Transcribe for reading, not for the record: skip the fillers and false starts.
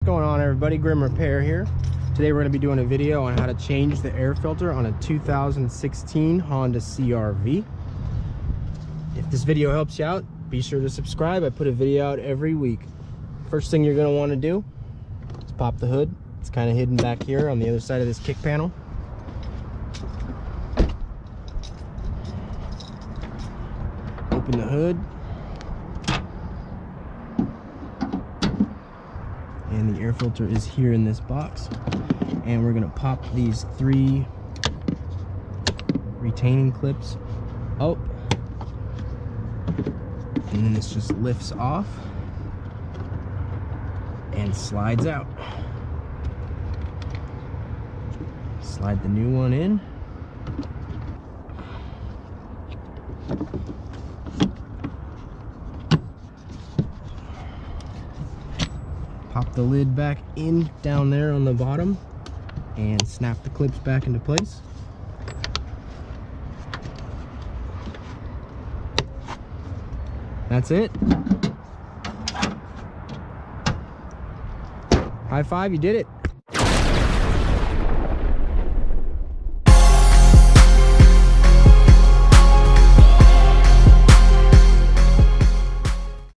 going on, everybody? Grim Repair here. Today we're going to be doing a video on how to change the air filter on a 2016 Honda CR-V. If this video helps you out, be sure to subscribe. I put a video out every week. First thing you're going to want to do is pop the hood. It's kind of hidden back here on the other side of this kick panel. Open the hood. And the air filter is here in this box. And we're gonna pop these 3 retaining clips out. And then this just lifts off and slides out. Slide the new one in. Pop the lid back in down there on the bottom and snap the clips back into place. That's it. High five, you did it.